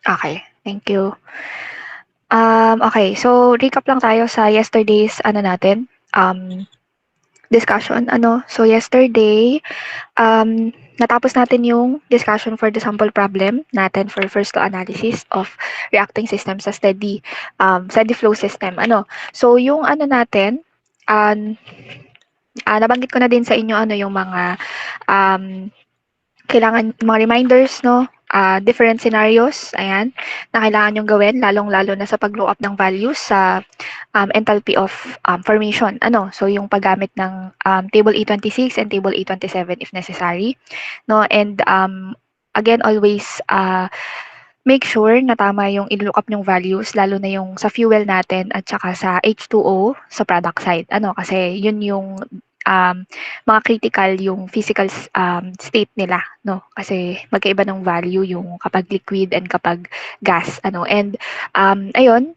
Okay, thank you. Okay, so recap lang tayo sa yesterday's natin, discussion. So yesterday, natapos natin yung discussion for the sample problem natin for first law analysis of reacting system sa steady flow system. So yung natin, um, nabanggit ko na din sa inyo yung mga um, kailangan mga reminders, no? Different scenarios, ayan, na kailangan yung gawin, lalong-lalo na sa pag-low up ng values sa enthalpy of formation. So yung paggamit ng table E26 and table E27 if necessary, no? And again, always make sure na tama yung i-look up yung values, lalo na yung sa fuel natin at saka sa H2O sa product side. Kasi yun yung um, mga critical yung physical state nila, no? Kasi magkaiba ng value yung kapag liquid and kapag gas, And ayun,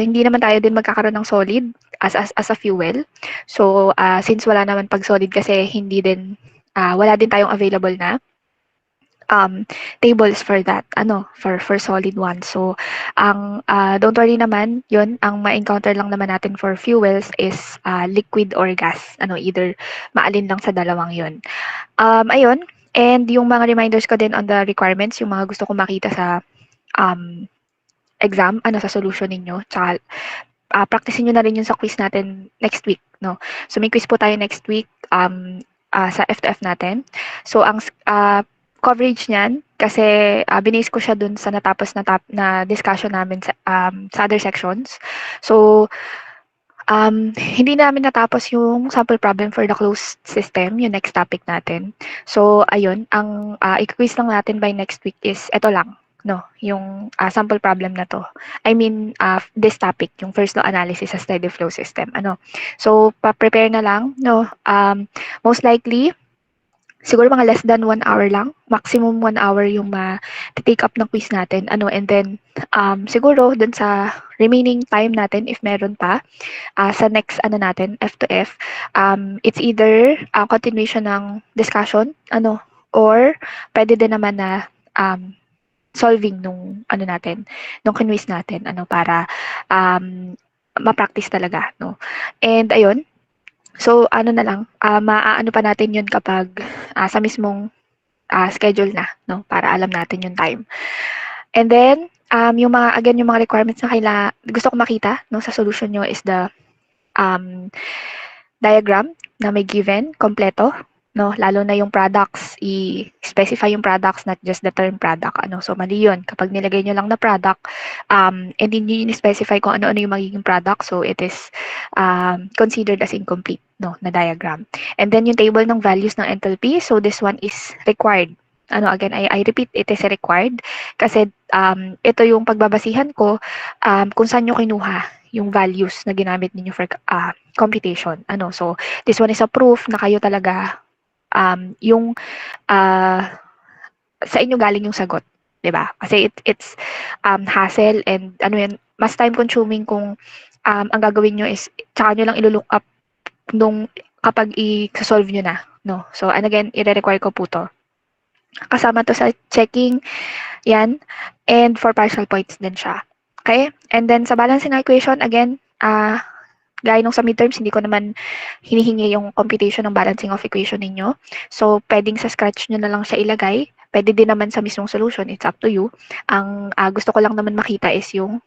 hindi naman tayo din magkakaroon ng solid as a fuel. So since wala naman pag solid kasi hindi din wala din tayong available na tables for that, for solid one. So, don't worry naman, yun, ang ma-encounter lang naman natin for fuels is liquid or gas, either maalin lang sa dalawang yun. Ayun, and yung mga reminders ko din on the requirements, yung mga gusto ko makita sa exam, sa solution ninyo, tsaka practicein nyo na rin yun sa quiz natin next week, no? So, may quiz po tayo next week sa F2F natin. So, ang coverage niyan, kasi binase ko siya dun sa natapos na discussion namin sa other sections. So, hindi namin natapos yung sample problem for the closed system, yung next topic natin. So, ayun, ang i-quiz lang natin by next week is ito lang, no, yung sample problem na to. I mean, this topic, yung first law analysis sa steady flow system. So, pa-prepare na lang, no. Most likely, siguro mga less than 1 hour lang, maximum 1 hour yung ma-take up ng quiz natin. And then, siguro dun sa remaining time natin, if meron pa, sa next natin, F2F, it's either continuation ng discussion, or pwede din naman na solving nung natin, nung quiz natin, para ma-practice talaga, no. And ayun, so na lang, maaano pa natin yun kapag sa mismong schedule na, no, para alam natin yung time. And then, yung mga requirements na gusto ko makita, no, sa solution nyo is the diagram na may given, kompleto, no, lalo na yung products, i-specify yung products, not just the term product, so mali yun, kapag nilagay nyo lang na product, and hindi nyo specify kung ano-ano yung magiging product, so it is considered as incomplete, no, na diagram. And then yung table ng values ng enthalpy, so this one is required. Again, I repeat, it is required kasi ito yung pagbabasihan ko kung saan nyo kinuha yung values na ginamit ninyo for computation. So this one is a proof na kayo talaga yung sa inyo galing yung sagot, 'di ba? Kasi it's hassle and mas time consuming kung ang gagawin nyo is tsaka nyo lang ilo-look up nung kapag i-solve nyo na, no? So, and again, i-require ko po to. Kasama to sa checking, yan, and for partial points din siya. Okay? And then sa balancing equation, again, gaya nung sa midterms, hindi ko naman hinihingi yung computation ng balancing of equation ninyo. So, pwedeng sa scratch nyo na lang siya ilagay. Pwede din naman sa mismong solution. It's up to you. Ang gusto ko lang naman makita is yung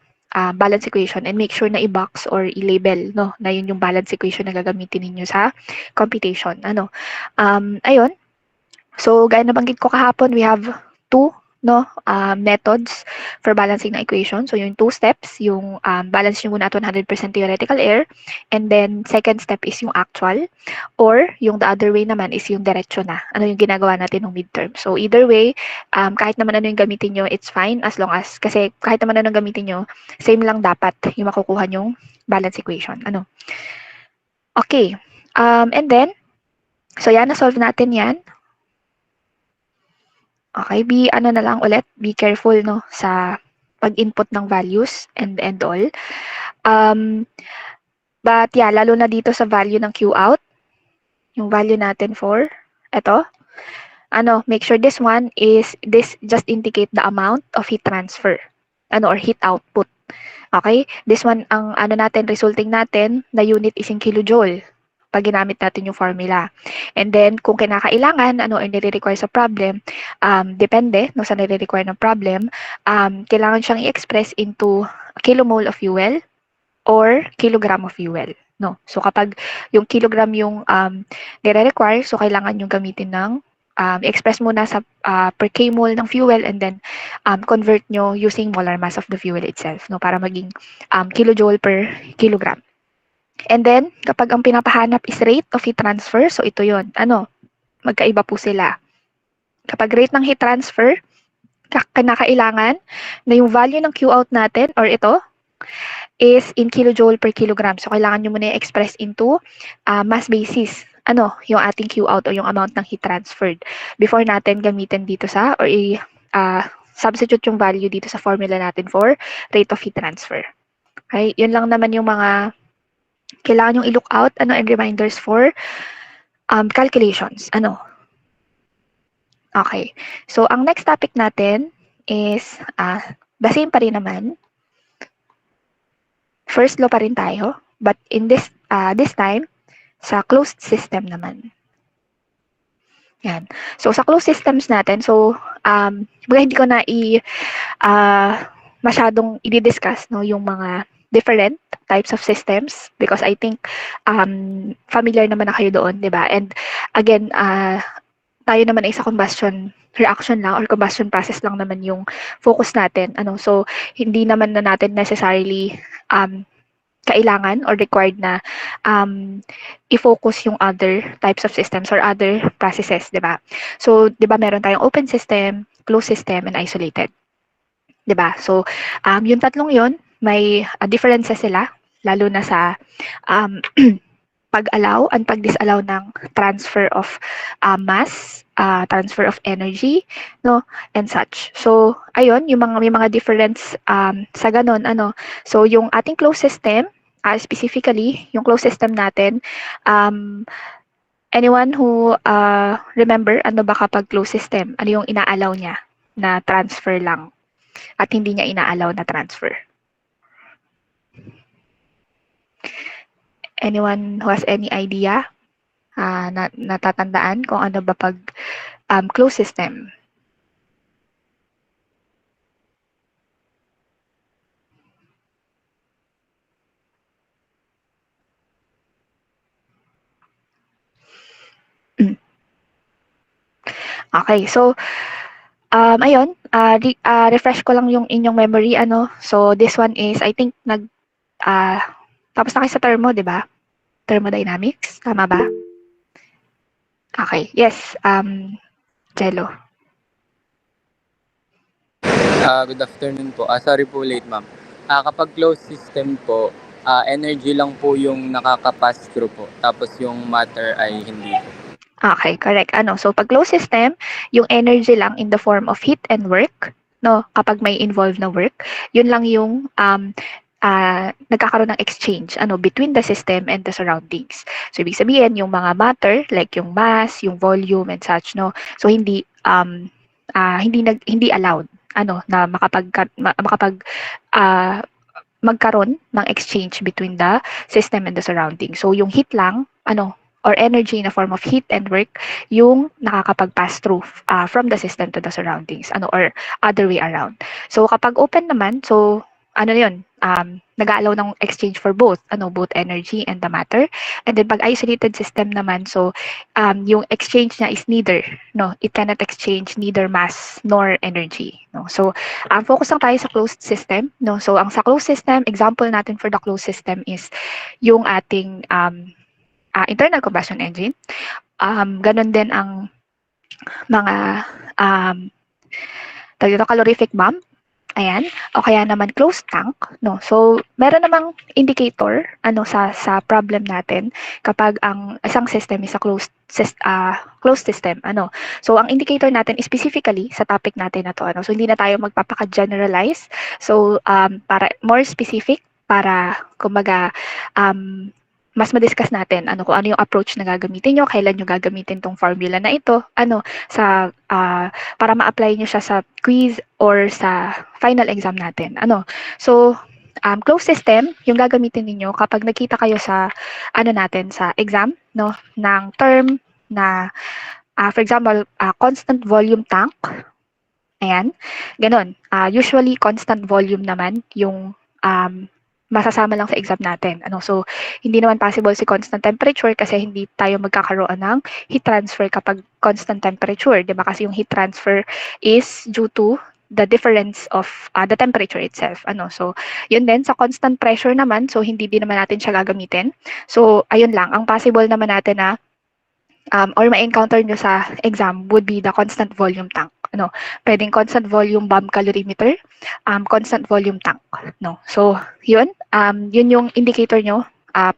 balance equation and make sure na i-box or i-label, no, na yun yung balance equation na gagamitin ninyo sa computation. Ayun. So, gaya na banggit ko kahapon, we have two methods for balancing na equation. So, yung two steps, yung balance nyo muna at 100% theoretical error, and then second step is yung actual, or yung the other way naman is yung diretso na. Ano yung ginagawa natin ng midterm. So, either way, kahit naman ano yung gamitin nyo, it's fine as long as, kasi kahit naman ano yung gamitin nyo, same lang dapat yung makukuha nyong balance equation. Okay. And then, so yan, na-solve natin yan. Okay, na lang ulit, be careful, no, sa pag-input ng values and all. But yeah, lalo na dito sa value ng Q out, yung value natin for, eto, make sure this just indicate the amount of heat transfer, or heat output. Okay? This one, ang resulting natin na unit is in kilojoule pag ginamit natin yung formula. And then, kung kinakailangan, or nire-require sa problem, depende no, sa nire-require ng problem, kailangan siyang i-express into kilomole of fuel or kilogram of fuel. No? So, kapag yung kilogram yung nire-require, so kailangan yung gamitin ng express muna sa per kmol ng fuel, and then convert nyo using molar mass of the fuel itself, no, para maging kilojoule per kilogram. And then, kapag ang pinapahanap is rate of heat transfer, so ito yon, magkaiba po sila. Kapag rate ng heat transfer, kinakailangan na yung value ng Q out natin, or ito, is in kilojoule per kilogram. So, kailangan nyo muna i-express into mass basis, yung ating Q out o yung amount ng heat transferred before natin gamitin dito sa, or substitute yung value dito sa formula natin for rate of heat transfer. Okay, yun lang naman yung mga kailangan yung i-look out, and reminders for calculations, Okay, so ang next topic natin is the same pa rin naman. First law pa rin tayo, but in this time, sa closed system naman. Yan. So, sa closed systems natin, so, hindi ko na masyadong i-discuss, no, yung mga different types of systems, because I think familiar naman na kayo doon, di ba? And again, tayo naman ay sa combustion reaction lang or combustion process lang naman yung focus natin. So, hindi naman na natin necessarily kailangan or required na i-focus yung other types of systems or other processes, di ba? So, di ba meron tayong open system, closed system, and isolated. Di ba? So, yung tatlong yon may differences sila, lalo na sa pag-allow and pag-disallow ng transfer of mass, transfer of energy, no, and such. So, ayun, may mga difference sa ganun, So, yung ating closed system, specifically, yung closed system natin, anyone who remember, ano ba kapag closed system? Ano yung ina-allow niya na transfer lang at hindi niya ina-allow na transfer? Anyone who has any idea? Natatandaan kung ano ba pag closed system? Okay, so ayun, refresh ko lang yung inyong memory, So this one is, I think tapos na kayo sa thermo, di ba? Thermodynamics, tama ba? Okay, yes, Jello. Good afternoon po. Sorry po late, ma'am. Kapag closed system po, energy lang po yung nakaka-pass through po. Tapos yung matter ay hindi po. Okay, correct. So pag closed system, yung energy lang in the form of heat and work, no, kapag may involved na work, yun lang yung nagkakaroon ng exchange between the system and the surroundings. So ibig sabihin yung mga matter like yung mass, yung volume and such, no. So hindi hindi allowed na magkaroon ng exchange between the system and the surroundings. So yung heat lang or energy in the form of heat and work yung nakakapag-pass through from the system to the surroundings or other way around. So kapag open naman, so yun, nag-allow ng exchange for both energy and the matter. And then pag isolated system naman, so yung exchange niya is neither, it cannot exchange neither mass nor energy, So focus lang tayo sa closed system, So ang sa closed system, example natin for the closed system is yung ating internal combustion engine. Ganon din ang mga calorific pump. Ayan, o kaya naman closed tank, So, meron namang indicator sa problem natin kapag ang isang system is a closed system, So, ang indicator natin is specifically sa topic natin na to, So, hindi na tayo magpapaka-generalize. So, para more specific, para kumbaga mas ma-discuss natin kung ano yung approach na gagamitin nyo, kailan nyo gagamitin tong formula na ito, para ma-apply nyo siya sa quiz or sa final exam natin. So, closed system, yung gagamitin niyo kapag nakita kayo sa sa exam, no, ng term na for example, constant volume tank. Ayan, gano'n. Usually constant volume naman yung masasama lang sa exam natin. So hindi naman possible si constant temperature kasi hindi tayo magkakaroon ng heat transfer kapag constant temperature, 'di ba? Kasi yung heat transfer is due to the difference of the temperature itself. So yun din sa constant pressure naman, so hindi din naman natin siya gagamitin. So ayun lang, ang possible naman natin na or ma-encounter nyo sa exam would be the constant volume tank. Pwedeng constant volume bomb calorimeter, constant volume tank. So, yun yung indicator nyo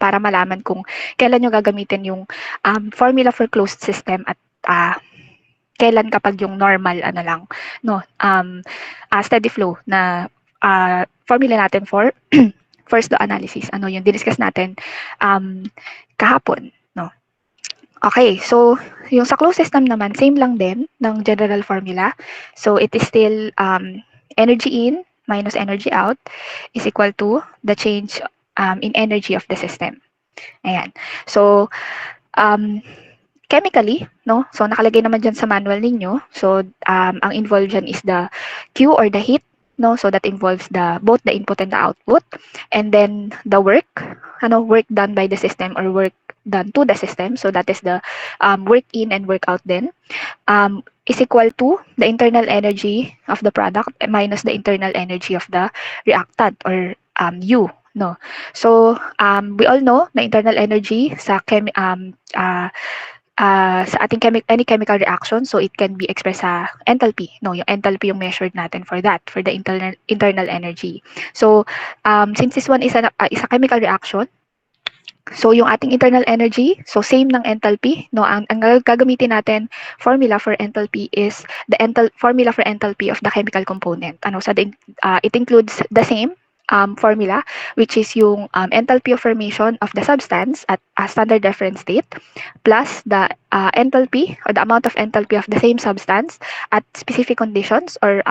para malaman kung kailan nyo gagamitin yung formula for closed system at kailan kapag yung normal steady flow na formula natin for first law analysis. Yung discuss natin kahapon. Okay, so yung sa closed system naman, same lang din ng general formula. So it is still energy in minus energy out is equal to the change in energy of the system. Ayan. So chemically, no? So nakalagay naman dyan sa manual ninyo. So ang involved dyan is the Q or the heat, no? So that involves both the input and the output, and then the work, work done by the system or work done to the system. So that is the work in and work out then is equal to the internal energy of the product minus the internal energy of the reactant or U. No. So we all know na internal energy sa sa ating any chemical reaction, so it can be expressed sa enthalpy. No, yung enthalpy yung measured natin for that, for the internal energy. So since this one is a chemical reaction, so yung ating internal energy, so same ng enthalpy, no? Ang gagamitin natin formula for enthalpy is the formula for enthalpy of the chemical component. So it includes the same formula, which is yung enthalpy of formation of the substance at a standard reference state plus the enthalpy or the amount of enthalpy of the same substance at specific conditions or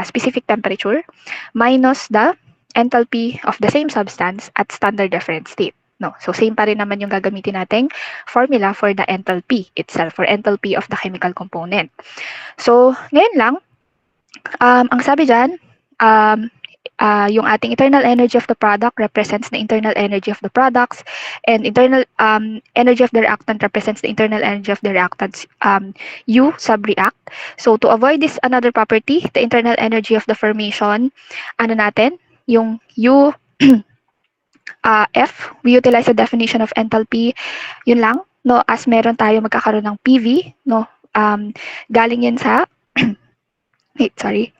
specific temperature minus the enthalpy of the same substance at standard reference state. No, so same pa rin naman yung gagamitin nating formula for the enthalpy itself, for enthalpy of the chemical component. So, ngayon lang, ang sabi dyan, yung ating internal energy of the product represents the internal energy of the products, and internal energy of the reactant represents the internal energy of the reactants U sub-react. So, to avoid this another property, the internal energy of the formation, yung U F, we utilize the definition of enthalpy. Yun lang, no, as meron tayo magkakaroon ng PV, no, galing yan sa, wait, sorry.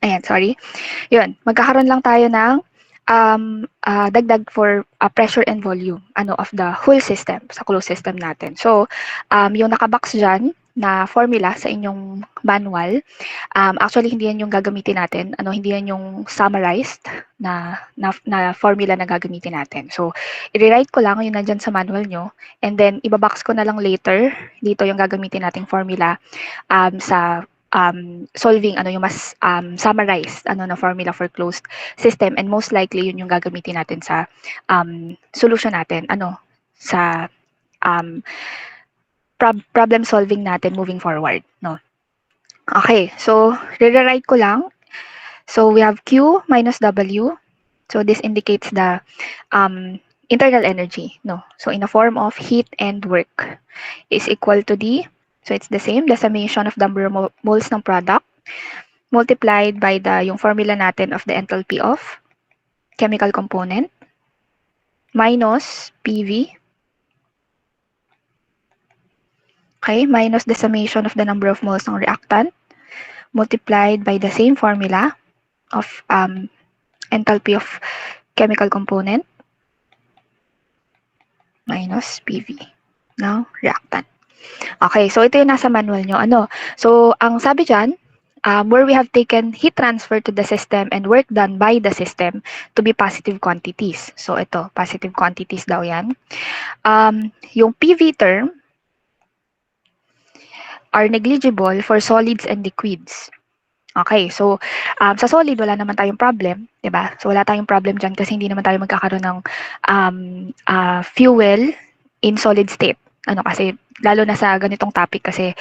Ayan, sorry. Yun, magkakaroon lang tayo ng dagdag for pressure and volume of the whole system, sa closed system natin. So, yung nakabox dyan na formula sa inyong manual, actually hindi yan yung gagamitin natin, hindi yan yung summarized na formula na gagamitin natin. So, i-rewrite ko lang yung nandyan sa manual nyo, and then ibabox ko na lang later dito yung gagamitin nating formula sa solving yung mas summarized na formula for closed system, and most likely yun yung gagamitin natin sa solution natin sa problem solving natin moving forward, no. Okay, so rewrite ko lang. So we have Q minus W, so this indicates the internal energy, no. So in the form of heat and work is equal to the, so it's the same, the summation of the number of moles ng product multiplied by yung formula natin of the enthalpy of chemical component minus PV, okay, minus the summation of the number of moles ng reactant multiplied by the same formula of enthalpy of chemical component minus PV ng reactant. Okay, so ito yung nasa manual nyo. So, ang sabi dyan, where we have taken heat transfer to the system and work done by the system to be positive quantities. So, ito, positive quantities daw yan. Yung PV term are negligible for solids and liquids. Okay, so sa solid, wala naman tayong problem, di ba? So wala tayong problem dyan kasi hindi naman tayo magkakaroon ng fuel in solid state. Kasi lalo na sa ganitong topic kasi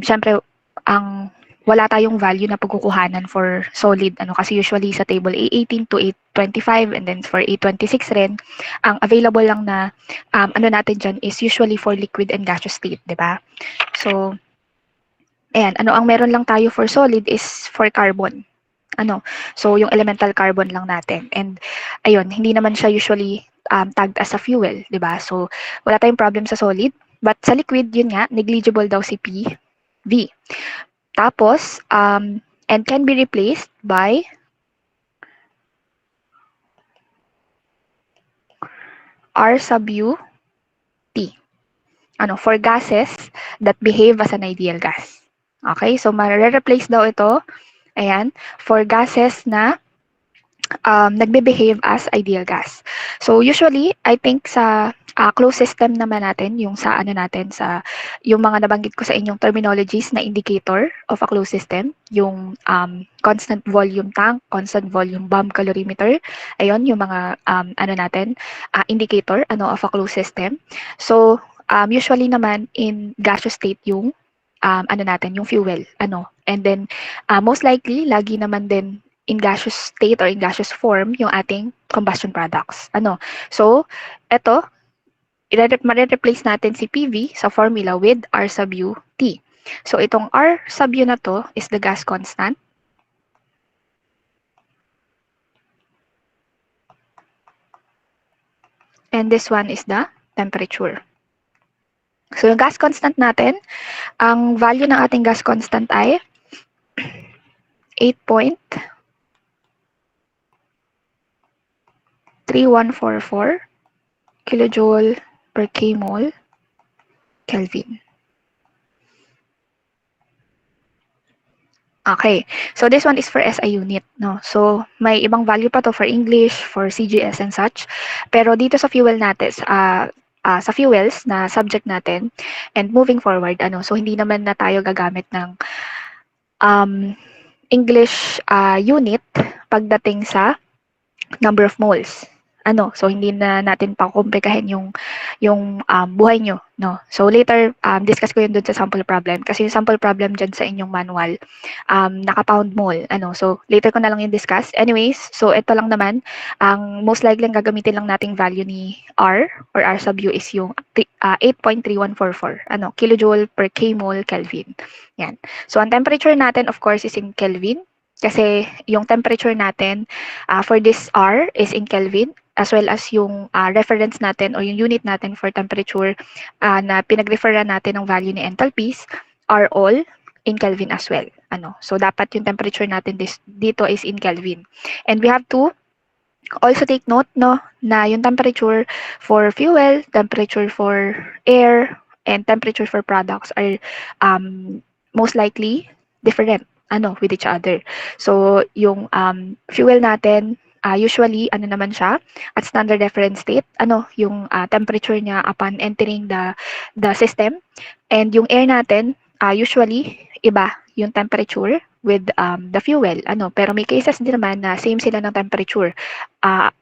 syempre wala tayong value na pagkukuhanan for solid. Kasi usually sa table A18 to A25 and then for A26 rin, ang available lang na natin dyan is usually for liquid and gaseous state, di ba? So, ayan, ang meron lang tayo for solid is for carbon. So yung elemental carbon lang natin. And ayun, hindi naman siya usually tagged as a fuel, 'di ba? So wala tayong problem sa solid, but sa liquid yun nga, negligible daw si PV. Tapos and can be replaced by R sub U T. For gases that behave as an ideal gas. Okay, so ma-replace daw ito, ayan, for gases na nagbe-behave as ideal gas. So usually, I think sa closed system naman natin, yung sa yung mga nabanggit ko sa inyong terminologies na indicator of a closed system, yung constant volume tank, constant volume bomb calorimeter, ayun, yung mga indicator of a closed system. So usually naman in gaseous state yung yung fuel, and then most likely lagi naman din in gaseous state or in gaseous form yung ating combustion products. So ito, ma-replace natin si PV sa formula with R sub U T. So itong R sub U na to is the gas constant. And this one is the temperature. So yung gas constant natin, ang value ng ating gas constant ay 8.3144 kilojoule per kmol Kelvin. Okay, so this one is for SI unit, no? So may ibang value pa to for English, for CGS and such. Pero dito sa fuel natin, sa fuels na subject natin, and moving forward, so hindi naman na tayo gagamit ng English unit pagdating sa number of moles. So hindi na natin pakumpikahin yung buhay nyo, no? So later, discuss ko yun dun sa sample problem. Kasi yung sample problem dyan sa inyong manual, naka-pound mole. So later ko na lang yung discuss. Anyways, so ito lang naman, ang most likely ang gagamitin lang nating value ni R or R sub U is yung 8.3144, kilojoule per kmol Kelvin. Yan. So ang temperature natin, of course, is in Kelvin. Kasi yung temperature natin for this R is in Kelvin, as well as yung reference natin or yung unit natin for temperature na pinag-referan natin ng value ni enthalpies are all in Kelvin as well. So dapat yung temperature natin dito is in Kelvin. And we have to also take note, no, na yung temperature for fuel, temperature for air, and temperature for products are most likely different with each other. So yung fuel natin, usually naman siya at standard reference state, yung temperature niya upon entering the system, and yung air natin usually iba yung temperature with the fuel, pero may cases din naman na same sila ng temperature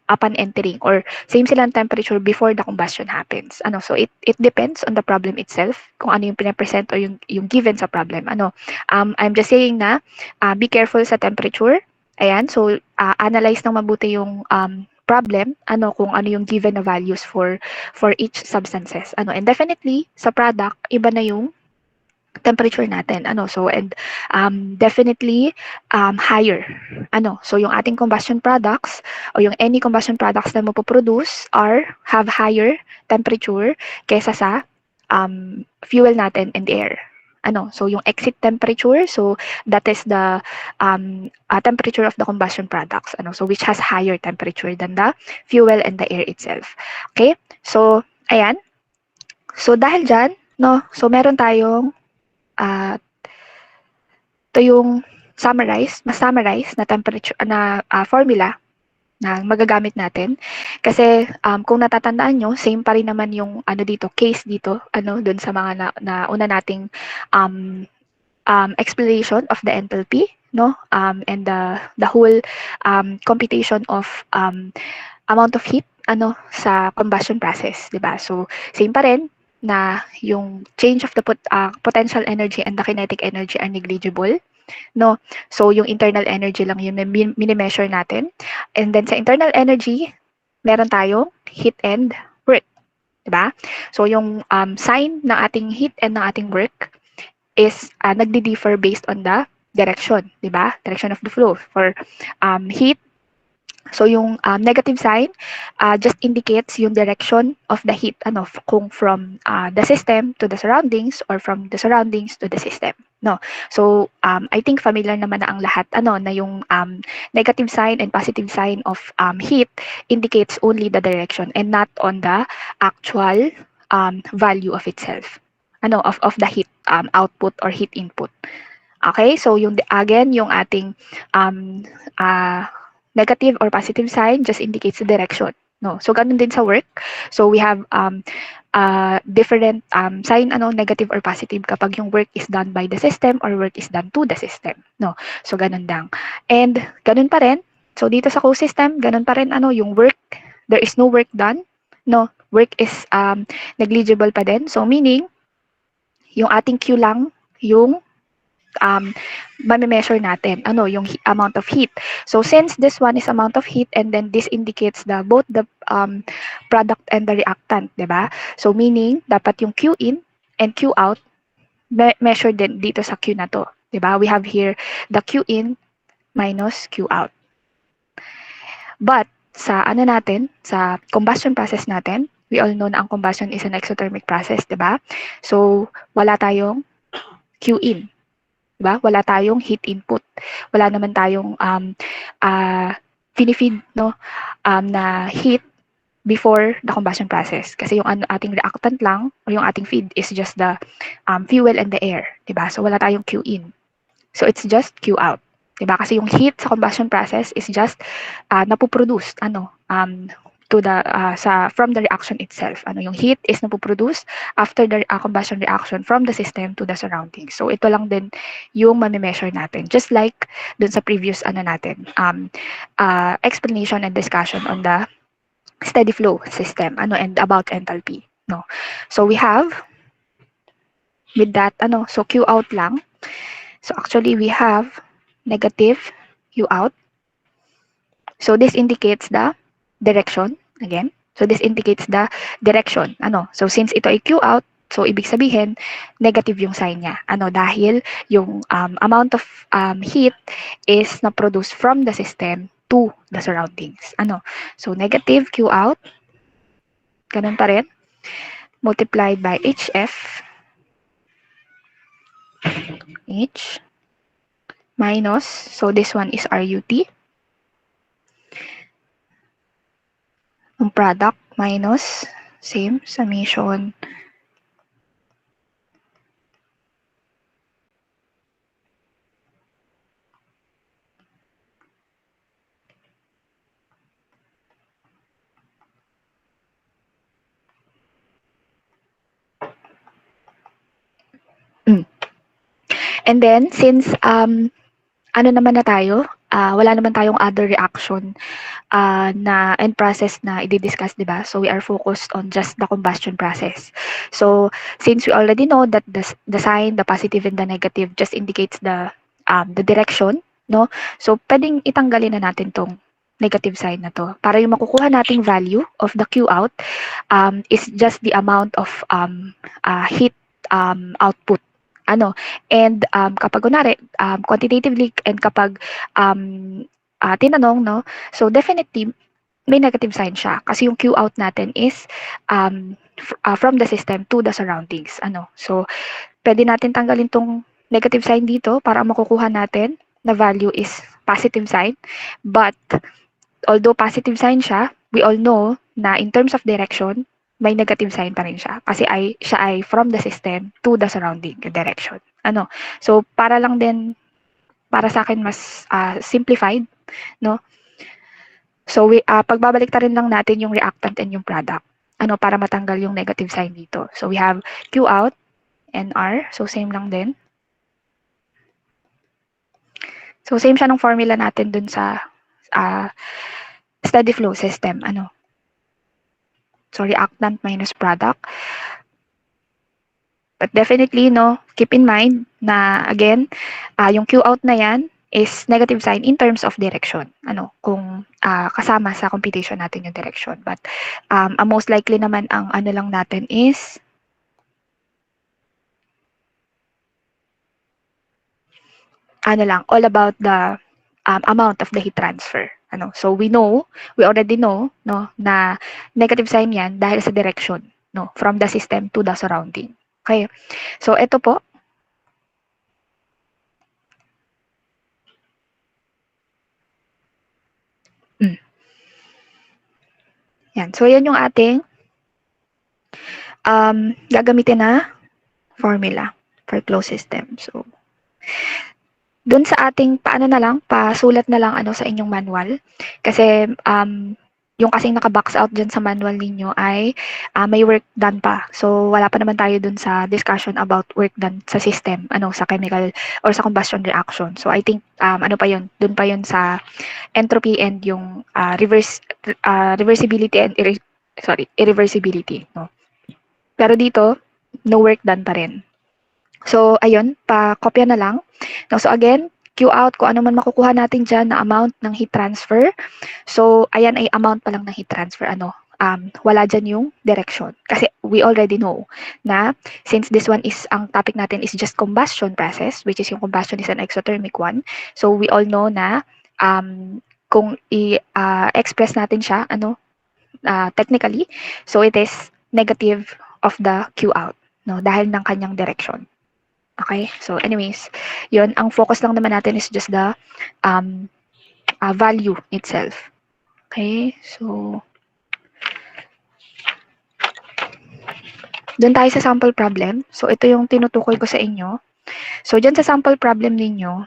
upon entering, or same sila ng temperature before the combustion happens. So it depends on the problem itself kung ano yung pinapresent or yung given sa problem. I'm just saying na be careful sa temperature. Ayan, so analyze ng mabuti yung problem, kung ano yung given na values for each substances. And definitely sa product, iba na yung temperature natin. So and definitely higher. So yung ating combustion products o yung any combustion products na mapoproduce have higher temperature kaysa sa fuel natin and air. So yung exit temperature, so that is the temperature of the combustion products, so which has higher temperature than the fuel and the air itself. Okay? So ayan. So dahil diyan, no, so meron tayong ito yung mas summarize na temperature na formula na magagamit natin. Kasi kung natatandaan nyo, same pa rin naman yung dito, case dito, dun sa mga una nating explanation of the enthalpy, no? And the whole computation of amount of heat sa combustion process, 'di ba? So same pa rin na yung change of the potential energy and the kinetic energy are negligible, no? So yung internal energy lang yun na mini-measure natin. And then sa internal energy, meron tayong heat and work, 'di ba? So yung sign ng ating heat and ng ating work is nagdi-differ based on the direction, 'di ba? Direction of the flow. For heat, so yung negative sign just indicates yung direction of the heat, kung from the system to the surroundings or from the surroundings to the system, no? So I think familiar naman na ang lahat na yung negative sign and positive sign of heat indicates only the direction and not on the actual value of itself, of the heat output or heat input. Okay, so yung again yung ating negative or positive sign just indicates the direction, no? So ganun din sa work. So we have different sign, negative or positive kapag yung work is done by the system or work is done to the system, no? So ganun lang. And ganun pa rin. So dito sa co-system, ganun pa rin yung work, there is no work done, no? Work is negligible pa din. So meaning yung ating Q lang yung mami-measure natin, yung amount of heat. So since this one is amount of heat and then this indicates both the product and the reactant, 'di ba? So meaning dapat yung Q in and Q out measure din dito sa Q na to, 'di ba? We have here the Q in minus Q out. But sa natin, sa combustion process natin, we all know na ang combustion is an exothermic process, 'di ba? So wala tayong Q in. Diba? Wala tayong heat input. Wala naman tayong pinifeed, no, na heat before the combustion process. Kasi yung ating reactant lang or yung ating feed is just the fuel and the air. Diba? So wala tayong Q in. So it's just Q out. Diba? Kasi yung heat sa combustion process is just napoproduce to the from the reaction itself. Yung heat is napoproduce after the combustion reaction from the system to the surroundings. So ito lang din yung mami-measure natin. Just like dun sa previous natin, explanation and discussion on the steady flow system and about enthalpy, no? So we have with that so Q out lang. So actually we have negative Q out. So this indicates the direction again. So this indicates the direction. So since ito ay Q out, so ibig sabihin negative yung sign niya. Dahil yung amount of heat is na-produce from the system to the surroundings. So negative Q out, ganun pa rin, multiplied by HF, H minus, so this one is RUT, yung product minus, same, summation, And then, since naman na tayo, wala naman tayong other reaction na end process na i-discuss, di ba? So we are focused on just the combustion process. So since we already know that the sign, the positive and the negative just indicates the direction, no? So pwedeng itanggalin na natin tong negative sign na to para yung makukuha nating value of the Q out is just the amount of heat output. And kapag kunwari, quantitatively and kapag tinanong, no, so definitely may negative sign siya kasi yung Q out natin is from the system to the surroundings. So pwede natin tanggalin tong negative sign dito para makukuha natin na value is positive sign. But although positive sign siya, we all know na in terms of direction, may negative sign pa rin siya. Kasi siya ay from the system to the surrounding direction. So, para lang din, para sa akin mas simplified, no? So, pagbabalik rin lang natin yung reactant and yung product. Para matanggal yung negative sign dito. So, we have Q out and R. So, same lang din. So, same siya ng formula natin dun sa steady flow system. So, reactant minus product. But definitely, no, keep in mind na, again, yung Q out na yan is negative sign in terms of direction. Kung kasama sa computation natin yung direction. But most likely naman ang lang natin is all about the amount of the heat transfer. So we already know, no, na negative sign yan dahil sa direction, no, from the system to the surrounding. Okay. So ito po. Yan. So yan yung ating gagamitin na formula for closed system. So doon sa ating pasulat na lang sa inyong manual. Kasi yung kasing naka-box out dyan sa manual ninyo ay may work done pa. So wala pa naman tayo dun sa discussion about work done sa system, sa chemical or sa combustion reaction. So I think dun pa yun sa entropy and yung reversibility and irreversibility, no. Pero dito, no work done pa rin. So, ayun, pa-kopya na lang. No, so, again, Q out, kung ano man makukuha natin dyan na amount ng heat transfer. So, ayan ay amount pa lang ng heat transfer. Wala dyan yung direction. Kasi we already know na since this one is, ang topic natin is just combustion process, which is yung combustion is an exothermic one. So, we all know na kung i-express natin siya, technically, so it is negative of the Q out, no, dahil ng kanyang direction. Okay, so anyways, yun, ang focus lang naman natin is just the value itself. Okay, so doon tayo sa sample problem. So ito yung tinutukoy ko sa inyo. So dyan sa sample problem ninyo,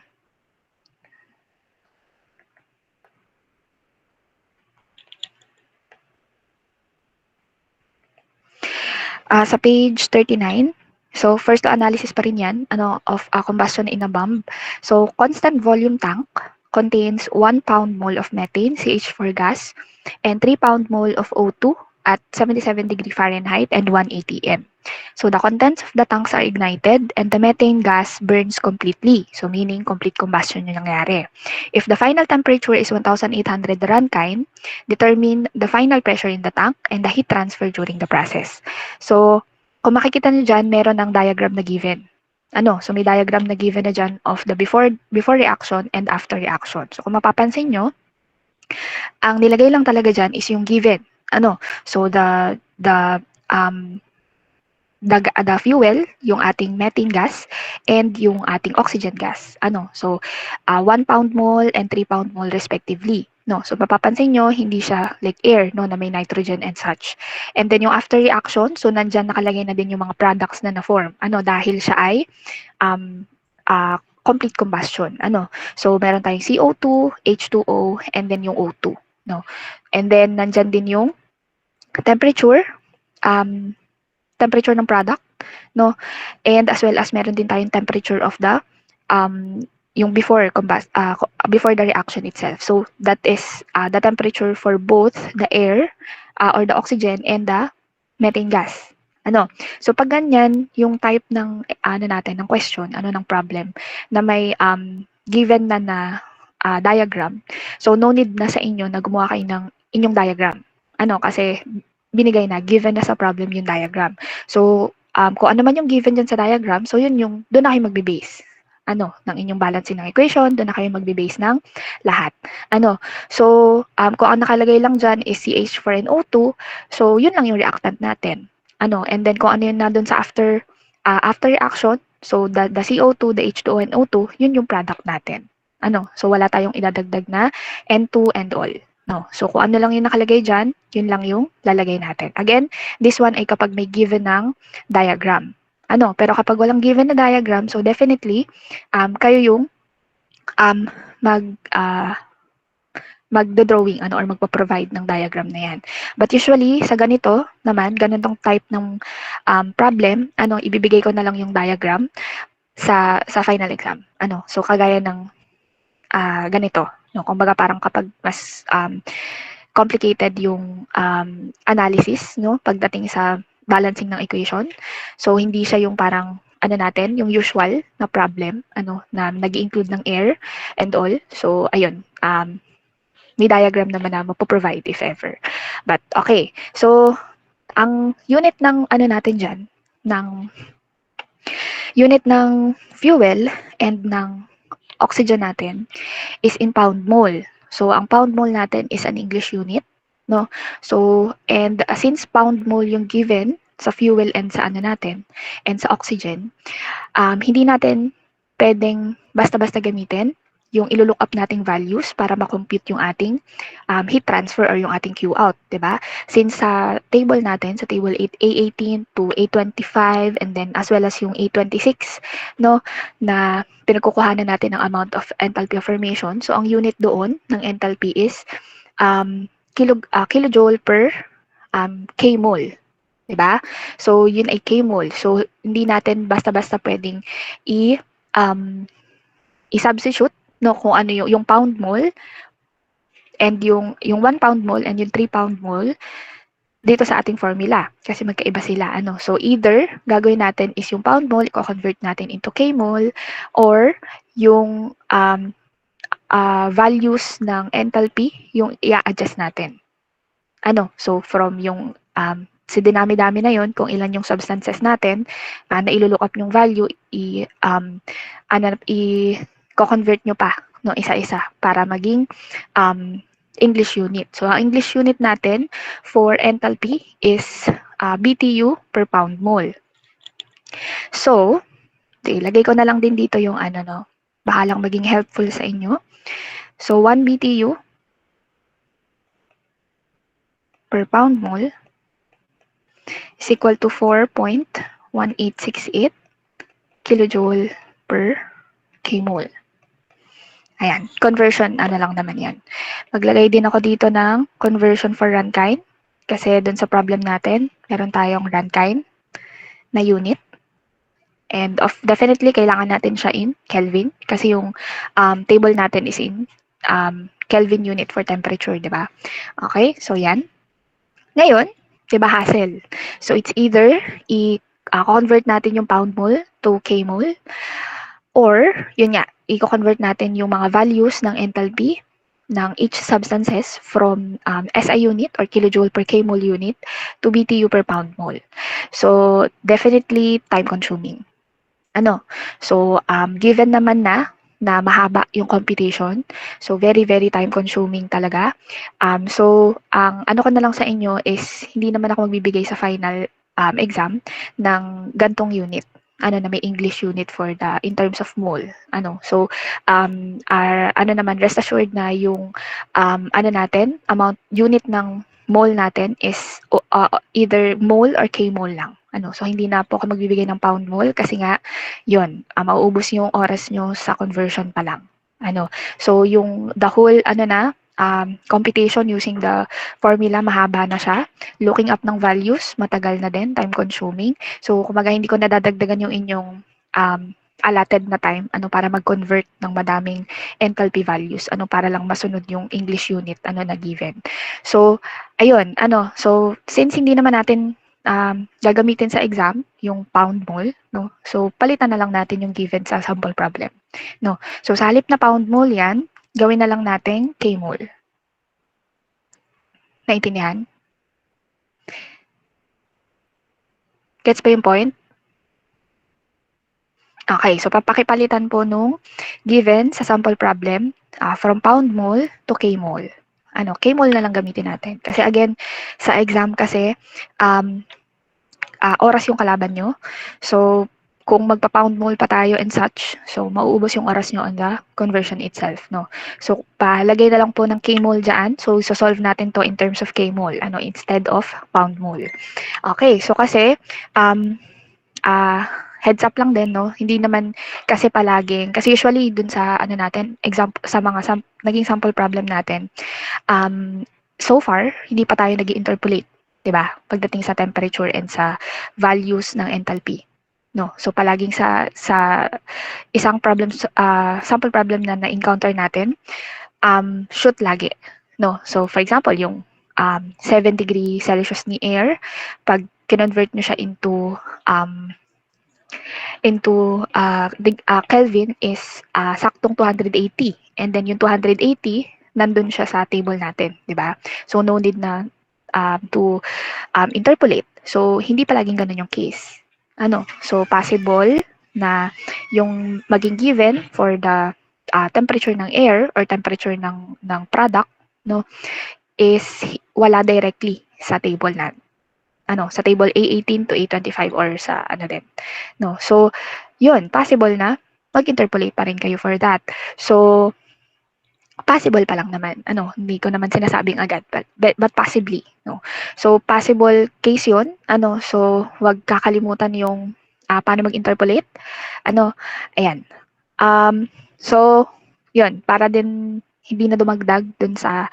sa page 39, so first analysis pa rin yan, of combustion in a bomb. So constant volume tank contains 1 pound mole of methane, CH4 gas, and 3 pound mole of O2 at 77 degree Fahrenheit and 1 atm. So the contents of the tanks are ignited and the methane gas burns completely. So meaning complete combustion yung nangyari. If the final temperature is 1,800 Rankine, determine the final pressure in the tank and the heat transfer during the process. So kung makikita nyo dyan, meron ng diagram na given. So may diagram na given na dyan of the before reaction and after reaction. So kung mapapansin nyo, ang nilagay lang talaga dyan is yung given. So the fuel, yung ating methane gas, and yung ating oxygen gas. So 1 pound mole and 3 pound mole respectively. No, so mapapansin nyo, hindi siya like air, no, na may nitrogen and such. And then yung after reaction, so nandyan nakalagay na din yung mga products na na-form. Dahil siya ay complete combustion. So meron tayong CO2, H2O, and then yung O2. No, and then nandyan din yung temperature, temperature ng product, no, and as well as meron din tayong temperature of the yung before the reaction itself. So that is the temperature for both the air or the oxygen and the methane gas. So pag ganyan yung type ng natin ng question, ng problem na may given na diagram. So no need na sa inyo na gumawa kayo ng inyong diagram. Kasi binigay na, given na sa problem yung diagram. So kung ano man yung given dyan sa diagram, so yun yung doon na kayo magbe-base ng inyong balancing ng equation, doon na kayo magbe-base ng lahat. So kung ang nakalagay lang dyan is CH4 and O2, so yun lang yung reactant natin. And then kung ano yun na doon sa after reaction, So, the CO2, the H2O, and O2, yun yung product natin. So wala tayong idadagdag na N2 and all. No. So kung ano lang yung nakalagay dyan, yun lang yung lalagay natin. Again, this one ay kapag may given ng diagram. Pero kapag walang given na diagram, so definitely, kayo yung mag magdo-drawing or magpo-provide ng diagram na yan. But usually, sa ganito naman, ganitong type ng problem, ibibigay ko na lang yung diagram sa final exam. So kagaya ng ganito. Kumbaga parang kapag mas complicated yung analysis, pagdating sa balancing ng equation. So hindi siya yung parang yung usual na problem, na nag-include ng air and all. So ayun, may diagram naman na magpo-provide if ever. But okay. So ang unit ng natin diyan, ng unit ng fuel and ng oxygen natin is in pound mole. So ang pound mole natin is an English unit, no? So and since pound mole yung given sa fuel and sa natin and sa oxygen, hindi natin pwedeng basta-basta gamitin yung ilo-look up nating values para ma-compute yung ating heat transfer or yung ating Q out, 'di ba? Since sa table natin, sa table 8, A18 to A25 and then as well as yung A26, no, na pinagkukuhanan natin ng amount of enthalpy of formation. So ang unit doon ng enthalpy is kilojoule per k-mole, 'di ba? So yun ay k-mole. So hindi natin basta-basta pwedeng i-substitute kung ano yung pound mole and yung 1 pound mole and yung 3 pound mole dito sa ating formula kasi magkaiba sila. So either gagawin natin is yung pound mole i-convert natin into k-mole or yung values ng enthalpy yung i-adjust natin. So from yung si dinami-dami na yon kung ilan yung substances natin na ilo-look up yung value i-convert nyo pa isa-isa para maging English unit. So ang English unit natin for enthalpy is BTU per pound mole. So ilagay ko na lang din dito yung bahalang maging helpful sa inyo. So 1 BTU per pound mole is equal to 4.1868 kilojoule per k-mole. Ayan, conversion, lang naman yan. Maglagay din ako dito ng conversion for Rankine. Kasi dun sa problem natin, meron tayong Rankine na unit. And definitely, kailangan natin siya in Kelvin. Kasi yung table natin is in Kelvin unit for temperature, di ba? Okay, so yan. Ngayon, di ba hassle? So it's either i-convert natin yung pound mole to k-mole or, yun nga, i-convert natin yung mga values ng enthalpy ng each substances from SI unit or kilojoule per k-mole unit to BTU per pound mole. So, definitely time-consuming. So, given naman na mahaba yung computation, so very, very time-consuming talaga. So, ang ko na lang sa inyo is hindi naman ako magbibigay sa final exam ng gantong unit. Na may English unit for in terms of mole. So naman rest assured na yung natin amount unit ng mole natin is either mole or k-mole lang. So hindi na po ako magbibigay ng pound mole kasi nga yon mauubos yung oras nyo sa conversion pa lang. So yung the whole computation using the formula, mahaba na siya. Looking up ng values, matagal na din, time-consuming. So, kumbaga, hindi ko nadadagdagan yung inyong allotted na time para mag-convert ng madaming enthalpy values para lang masunod yung English unit na given. So, ayun, so since hindi naman natin gagamitin sa exam yung pound mole, no? So, palitan na lang natin yung given sa sample problem, no? So, sa halip na pound mole yan, gawin na lang natin k-mole. Naintindihan? Gets pa yung point? Okay, so papakipalitan po nung given sa sample problem from pound mole to k-mole. K-mole na lang gamitin natin. Kasi again, sa exam kasi, oras yung kalaban nyo. So, kung magpa-pound mole pa tayo and such, so mauubos yung oras nyo on the conversion itself, no? So, palagay na lang po ng K-mole dyan. So, solve natin to in terms of K-mole, instead of pound mole. Okay, so kasi, heads up lang din, no? Hindi naman kasi palaging, kasi usually dun sa, natin, example, sa mga naging sample problem natin, so far, hindi pa tayo nag-interpolate, di ba? Pagdating sa temperature and sa values ng enthalpy. No, so palaging sa isang problem sample problem na na-encounter natin, shoot lagi, no. So for example, yung 7 degree Celsius ni air, pag kinonvert nyo siya into Kelvin is saktong 280, and then yung 280 nandun siya sa table natin, di ba? So no need na to interpolate. So hindi palaging ganun yung case. So possible na yung maging given for the temperature ng air or temperature ng product, no, is wala directly sa table na sa table A18 to A25 or sa din, no. So yun, possible na mag-interpolate pa rin kayo for that. So possible pa lang naman, hindi ko naman sinasabing agad, but possibly, no. So possible case yun, so wag kakalimutan yung paano mag-interpolate, ayan. So yun, para din hindi na dumagdag dun sa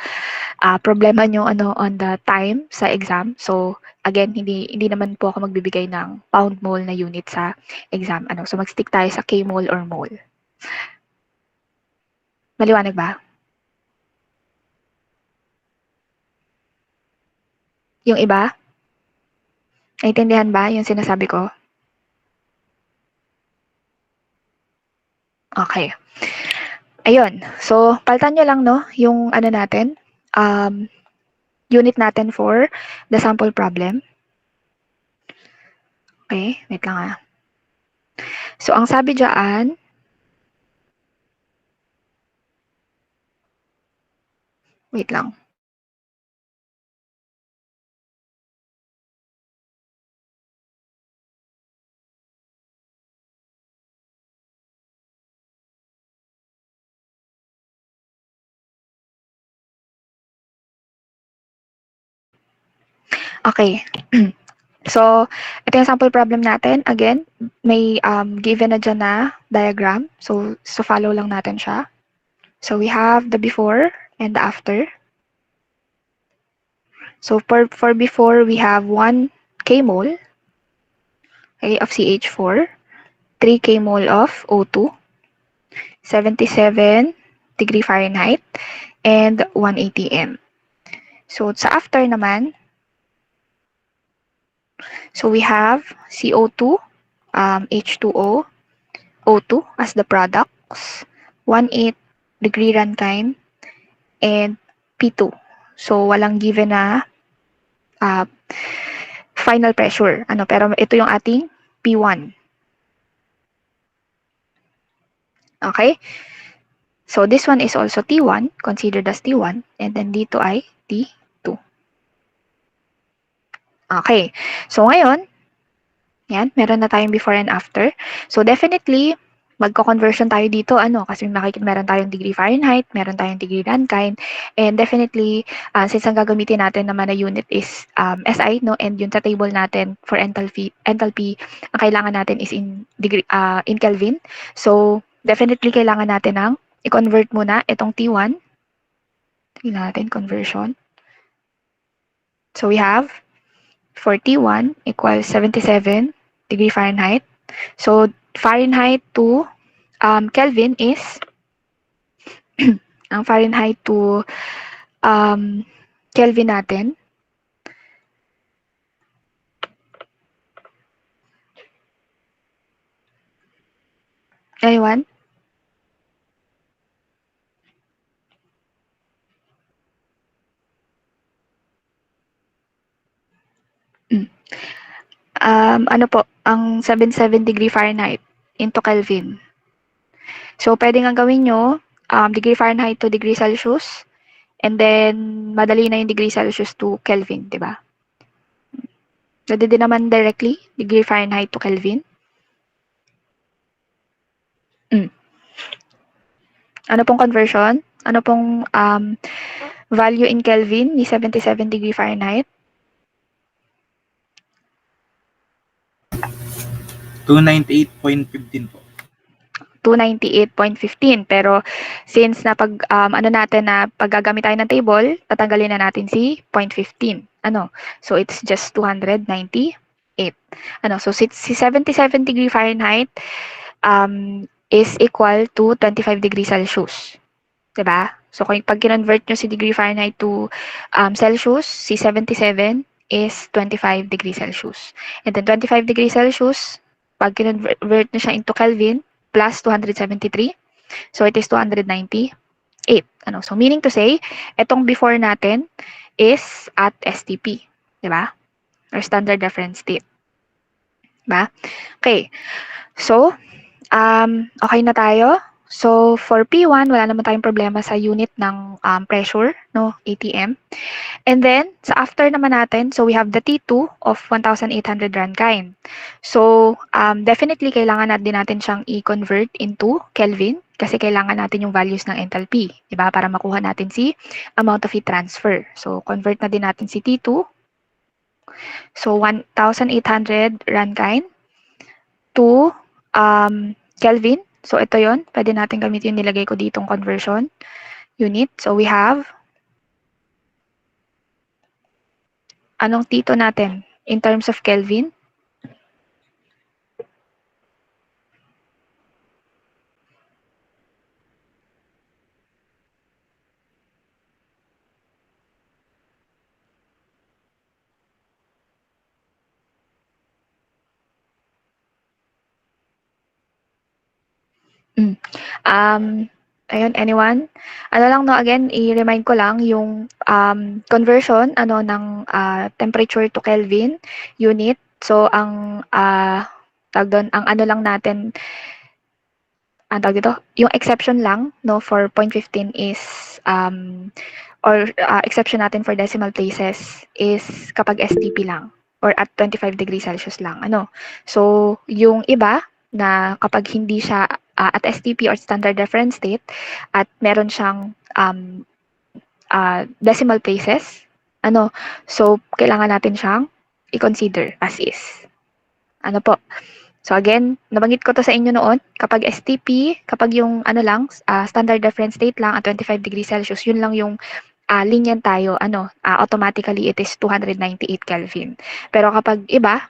problema nyo on the time sa exam. So again, hindi naman po ako magbibigay ng pound mole na unit sa exam. So mag-stick tayo sa K-mole or mole. Maliwanag ba? Yung iba? Naintindihan ba yung sinasabi ko? Okay. Ayun. So, palitan nyo lang, no, yung natin, unit natin for the sample problem. Okay, wait lang . So, ang sabi dyan, wait lang. Okay. So, ito yung sample problem natin. Again, may given na dyan na diagram. So follow lang natin siya. So, we have the before and the after. So, for before, we have 1 kmol, okay, of CH4, 3 kmol of O2, 77 degree Fahrenheit, and 180 M. So, sa after naman, so we have CO2, H2O, O2 as the products, 18 degree runtime, and P2. So, walang given na final pressure. Pero ito yung ating P1. Okay? So, this one is also T1, considered as T1, and then dito ay T2. Okay. So, ngayon, yan, meron na tayong before and after. So, definitely, magko-conversion tayo dito, kasi meron tayong degree Fahrenheit, meron tayong degree Rankine, and definitely, since ang gagamitin natin naman na unit is SI, no, and yun sa table natin for enthalpy, ang kailangan natin is in degree, in Kelvin. So, definitely, kailangan natin ng i-convert muna itong T1. Tingnan natin, conversion. So, we have for T1 equals 77 degree Fahrenheit. So, Fahrenheit to Kelvin is ang Fahrenheit to Kelvin natin anyone? Ano po, ang 77 degree Fahrenheit into Kelvin. So, pwede nga gawin nyo, degree Fahrenheit to degree Celsius, and then, madali na yung degree Celsius to Kelvin, di ba? Pwede din naman directly, degree Fahrenheit to Kelvin. Ano pong conversion? Ano pong value in Kelvin ni 77 degree Fahrenheit? 298.15 po. 298.15. Pero since na ano natin na paggagamit tayo ng table, tatanggalin na natin si 0.15. Ano? So it's just 298. Ano? So si 77 degree Fahrenheit is equal to 25 degrees Celsius. 'Di ba? So kung pag kinonvert nyo si degree Fahrenheit to Celsius, si 77 is 25 degrees Celsius. And then 25 degrees Celsius, pag kinonvert nyo siya into Kelvin, plus 273. So it is 298. Ano? So meaning to say, etong before natin is at STP. 'Di ba? Or standard reference state. 'Di ba? Okay. So, okay na tayo. So, for P1, wala naman tayong problema sa unit ng pressure, no, ATM. And then, sa after naman natin, so we have the T2 of 1,800 Rankine. So, definitely kailangan natin siyang i-convert into Kelvin kasi kailangan natin yung values ng enthalpy, di ba? Para makuha natin si amount of heat transfer. So, convert na din natin si T2. So, 1,800 Rankine to Kelvin. So, ito yon. Pwede natin gamitin yung nilagay ko ditong conversion unit. So, we have, anong T2 natin in terms of Kelvin? Ayun, anyone? Ano lang, no, again, i-remind ko lang yung conversion ng temperature to Kelvin unit. So, ang tawag doon, ang ano lang natin, ang tawag dito, yung exception lang, no, for 0.15 is, or exception natin for decimal places is kapag STP lang or at 25 degrees Celsius lang. Ano? So, yung iba na kapag hindi siya at STP or standard reference state at meron siyang decimal places, ano? So, kailangan natin siyang i-consider as is. Ano po? So again, nabanggit ko to sa inyo noon, kapag STP, kapag yung standard reference state lang at 25 degrees Celsius, yun lang yung linyan tayo, automatically it is 298 Kelvin. Pero kapag iba,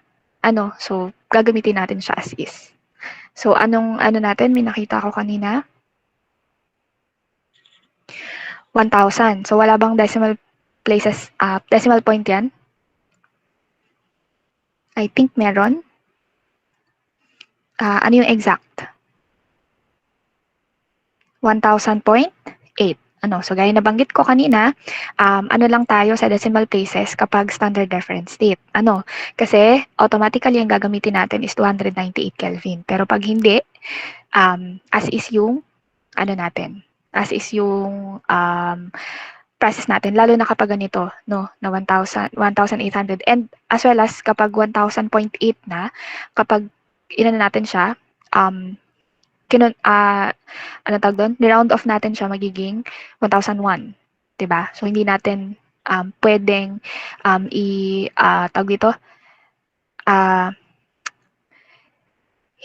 so gagamitin natin siya as is. So anong natin, may nakita ko kanina? 1,000. So wala bang decimal places, decimal point yan? I think meron. Ano yung exact? 1,000.8. So gaya nabanggit ko kanina, ano lang tayo sa decimal places kapag standard reference state. Kasi automatically ang gagamitin natin is 298 Kelvin. Pero pag hindi, as is yung, as is yung process natin, lalo na kapag ganito, no, na 1,800. And as well as kapag 1,000.8 na, kapag natin siya, tawag doon? Ni-round off natin siya magiging 1,001. 'Di ba? So, hindi natin pwedeng tawag dito,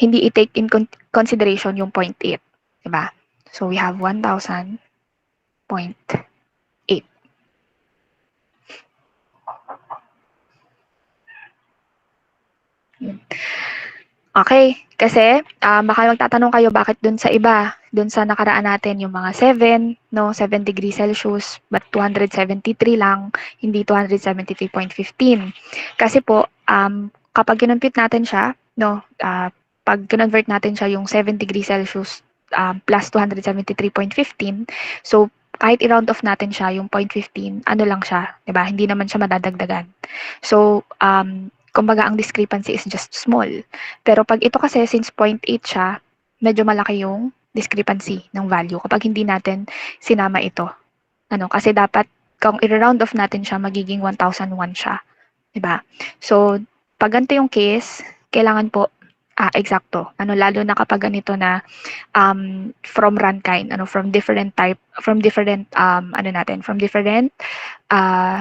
hindi i-take in consideration yung 0.8. 'Di ba? So, we have 1,000.8. Okay, kasi baka magtatanong kayo bakit dun sa iba, dun sa nakaraan natin yung mga 7, no, 7 degrees Celsius, but 273 lang, hindi 273.15. Kasi po, kapag kinonvert natin siya, no, pag kinonvert natin siya yung 7 degrees Celsius plus 273.15, so kahit i-round off natin siya yung 0.15, ano lang siya, 'di ba? Hindi naman siya madadagdagan. So, kumbaga ang discrepancy is just small. Pero pag ito kasi, since 0.8 siya, medyo malaki yung discrepancy ng value kapag hindi natin sinama ito. Kasi dapat, kung i-round off natin siya, magiging 1,001 siya. Diba? So, pag ganito yung case, kailangan po Eksakto. Lalo na kapag ganito na from Runkind, from different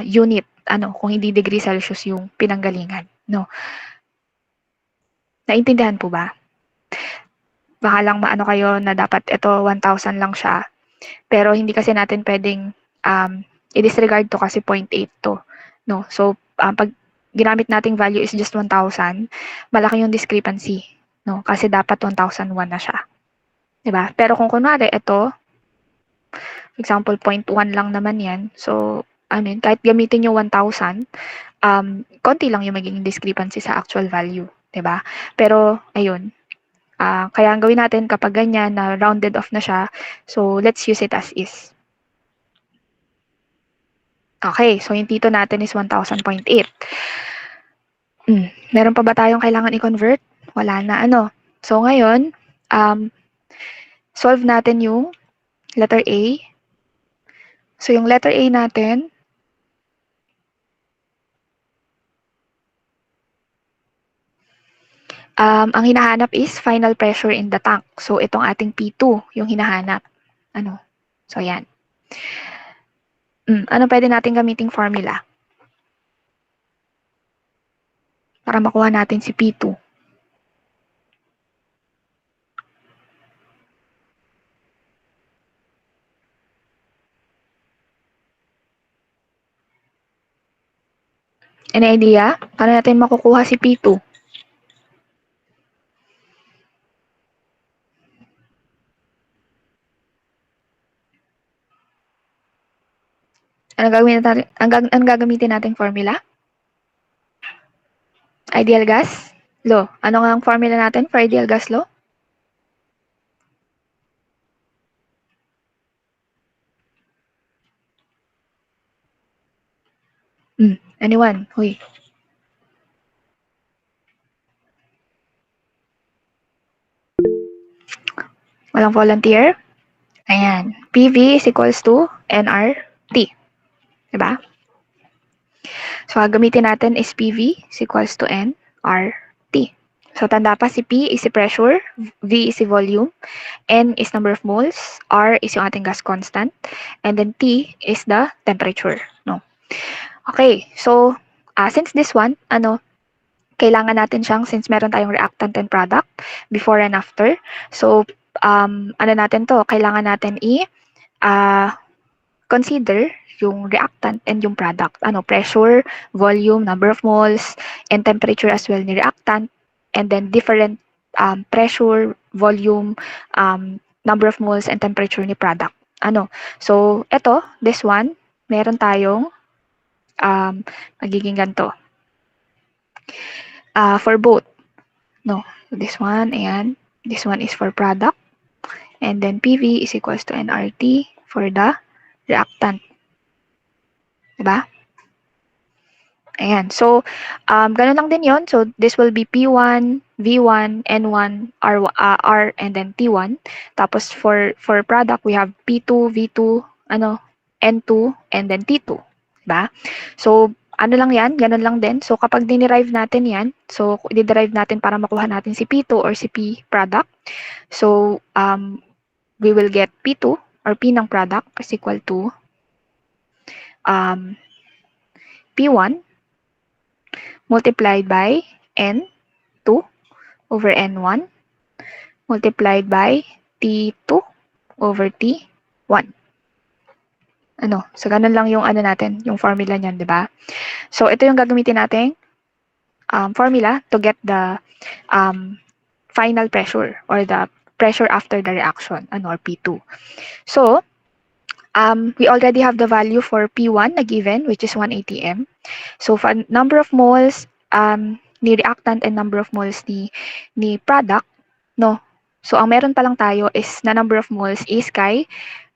unit, kung hindi degree Celsius yung pinanggalingan, no? Naintindihan po ba? Baka lang maano kayo na dapat ito 1,000 lang siya. Pero hindi kasi natin pwedeng i-disregard to kasi 0.8 to, no? So, pag ginamit nating value is just 1,000, malaki yung discrepancy, no? Kasi dapat 1,001 na siya. 'Di ba? Pero kung kunwari ito, example 0.1 lang naman 'yan. So, kahit gamitin yung 1,000, konti lang yung magiging discrepancy sa actual value, 'di ba? Pero ayun, kaya ang gawin natin kapag ganyan na rounded off na siya, so let's use it as is. Okay, so yung tito natin is 1,000.8. Meron pa ba tayong kailangan i-convert? Wala na, So ngayon, solve natin yung letter A. So yung letter A natin, ang hinahanap is final pressure in the tank. So itong ating P2, yung hinahanap. So yan. Ano pwede natin gamiting formula? Para makuha natin si P2. Any idea? Paano natin makukuha si P2? Ang gagamitin nating formula? Ideal gas law. Ano nga ang formula natin for ideal gas law? Anyone? Huy. Walang volunteer? Ayan. PV is equals to nRT. Diba? So, gagamitin natin is PV is equals to nRT. So, tanda pa si P is si pressure, V is si volume, N is number of moles, R is yung ating gas constant, and then T is the temperature. No? Okay, so, since this one, kailangan natin siyang, since meron tayong reactant and product, before and after. So, natin to, kailangan natin consider yung reactant and yung product. Pressure, volume, number of moles, and temperature as well ni reactant, and then different pressure, volume, number of moles, and temperature ni product. So, ito, this one, meron tayong magiging ganito. For both. No, this one, ayan. This one is for product. And then PV is equals to nRT for the reactant. Diba? Ayan. So, ganun lang din yon. So, this will be P1, V1, N1, R, and then T1. Tapos, for product, we have P2, V2, N2, and then T2. Diba? So, lang yan, ganun lang din. So, kapag dinerive natin yan, so, diderive natin para makuha natin si P2 or si P product. So, we will get P2 or P ng product is equal to P1 multiplied by N2 over N1 multiplied by T2 over T1. So ganun lang yung natin, yung formula niyan, 'di ba? So ito yung gagamitin nating formula to get the final pressure or the pressure after the reaction, or P2. So, we already have the value for P1 na given, which is 180 m. So, for number of moles ni reactant and number of moles ni product, no? So, ang meron pa lang tayo is na number of moles is kay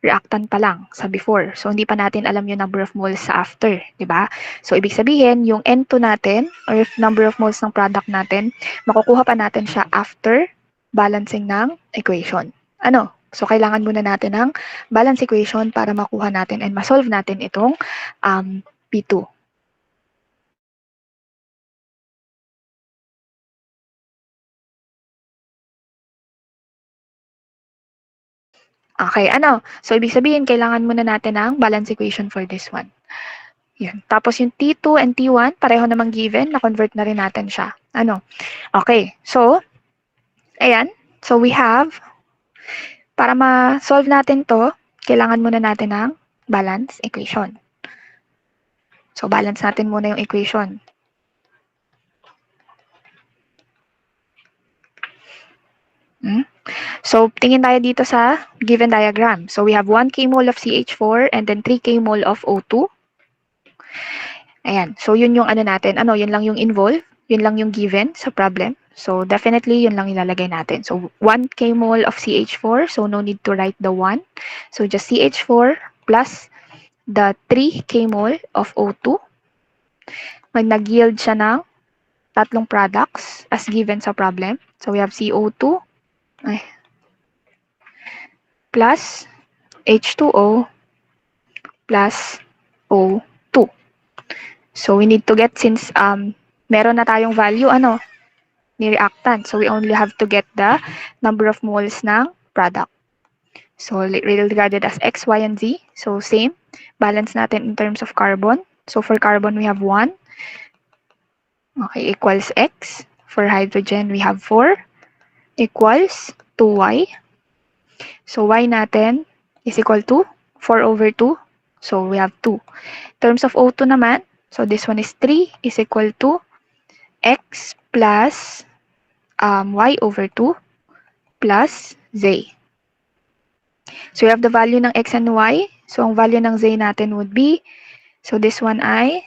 reactant pa lang sa before. So, hindi pa natin alam yung number of moles sa after, di ba? So, ibig sabihin, yung N2 natin, or number of moles ng product natin, makukuha pa natin siya after balancing ng equation. So, kailangan muna natin ng balance equation para makuha natin and ma-solve natin itong P2. Okay, ano? So, ibig sabihin, kailangan muna natin ng balance equation for this one. Yan. Tapos yung T2 and T1, pareho namang given, na-convert na rin natin siya. Ano? Okay, so, ayan. So, we have, para ma-solve natin to, kailangan muna natin ng balance equation. So, balance natin muna yung equation. So, tingin tayo dito sa given diagram. So, we have 1 kmol of CH4 and then 3 kmol of O2. Ayan. So, yun yung ano natin. Ano, yun lang yung involved. Yun lang yung given sa problem. So, definitely, yun lang ilalagay natin. So, 1 kmol of CH4. So, no need to write the 1. So, just CH4 plus the 3 kmol of O2. Nag-yield siya ng tatlong products as given sa problem. So, we have CO2 plus H2O plus O2. So, we need to get, since meron na tayong value, ni reactant. So, we only have to get the number of moles ng product. So, regarded as X, Y, and Z. So, same. Balance natin in terms of carbon. So, for carbon, we have 1. Okay, equals X. For hydrogen, we have 4. Equals 2Y. So, Y natin is equal to 4 over 2. So, we have 2. In terms of O2 naman, so this one is 3 is equal to X plus Y over 2 plus Z. So, we have the value ng X and Y. So, ang value ng Z natin would be, so this one ay,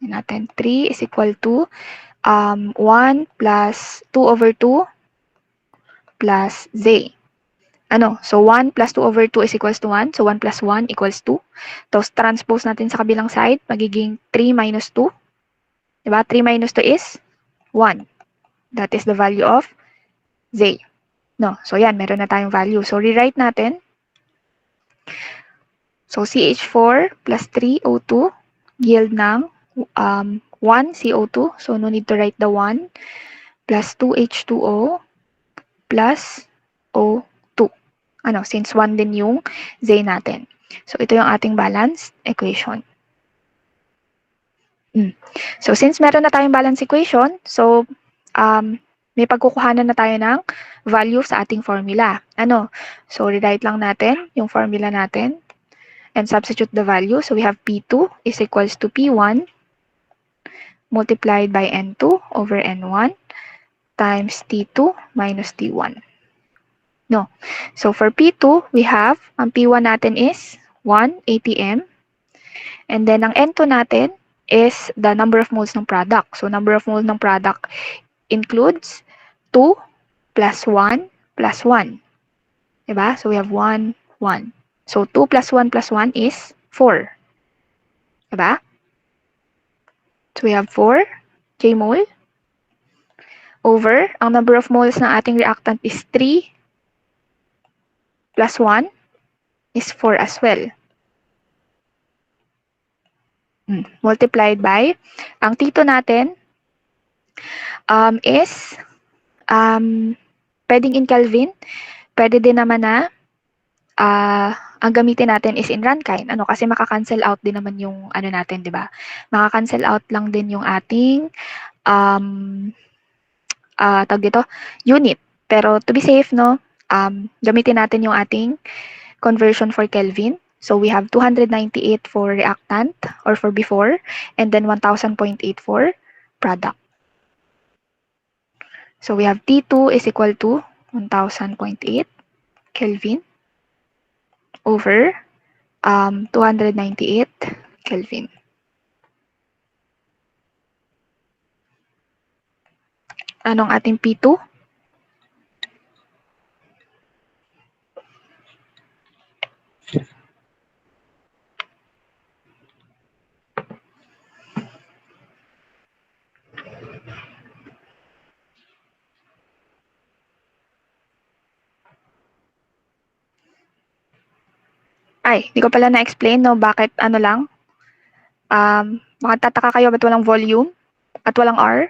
natin 3 is equal to 1 plus 2 over 2 plus Z. So 1 plus 2 over 2 is equals to 1. So 1 plus 1 equals 2. Tapos transpose natin sa kabilang side, magiging 3 minus 2. Diba? 3 minus 2 is 1. That is the value of Z. No? So yan, meron na tayong value. So rewrite natin. So CH4 plus 3 O2 yield ng 1 CO2. So no need to write the 1 plus 2 H2O plus O2. Since 1 din yung Z natin. So, ito yung ating balanced equation. So, since meron na tayong balanced equation, so, may pagkukuhanan na tayo ng value sa ating formula. So, rewrite lang natin yung formula natin and substitute the value. So, we have P2 is equals to P1 multiplied by N2 over N1 times T2 minus T1. No. So, for P2, we have, ang P1 natin is 1 ATM. And then, ang N2 natin is the number of moles ng product. So, number of moles ng product includes 2 plus 1 plus 1. Diba? So, we have 1, 1. So, 2 plus 1 plus 1 is 4. Diba? So, we have 4 kmol over, ang number of moles ng ating reactant is 3 plus 1 is 4 as well. Multiplied by, ang T2 natin is, pwedeng in Kelvin, pwede din naman na, ang gamitin natin is in Rankine. Kasi maka-cancel out din naman yung natin, di ba? Maka-cancel out lang din yung ating, tawag dito, unit. Pero to be safe, gamitin natin yung ating conversion for Kelvin. So we have 298 for reactant or for before, and then 1000.8 for product. So we have T2 is equal to 1000.8 Kelvin over 298 Kelvin. Anong ating P2? Di ko pala na-explain, bakit lang? Bakit tataka kayo, ba't walang volume? At walang R?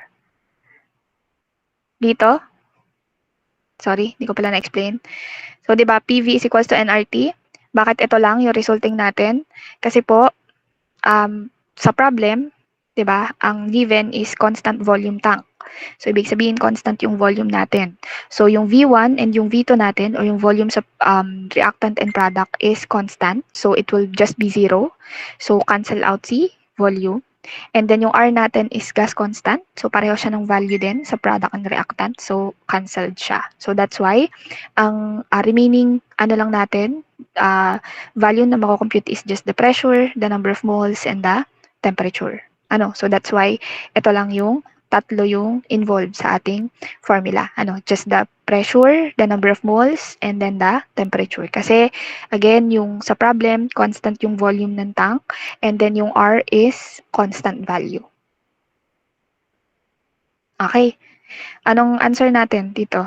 Dito? Sorry, hindi ko pala na-explain. So, di ba, PV is equals to nRT. Bakit ito lang yung resulting natin? Kasi po, sa problem, di ba, ang given is constant volume tank. So, ibig sabihin, constant yung volume natin. So, yung V1 and yung V2 natin, or yung volume sa reactant and product is constant. So, it will just be 0. So, cancel out si volume. And then yung R natin is gas constant. So pareho siya ng value din sa product and reactant. So cancelled siya. So that's why ang remaining ano lang natin, value na mako-compute is just the pressure, the number of moles, and the temperature. So that's why ito lang yung tatlo yung involved sa ating formula. Just the pressure, the number of moles, and then the temperature. Kasi, again, yung sa problem, constant yung volume ng tank, and then yung R is constant value. Okay. Anong answer natin dito?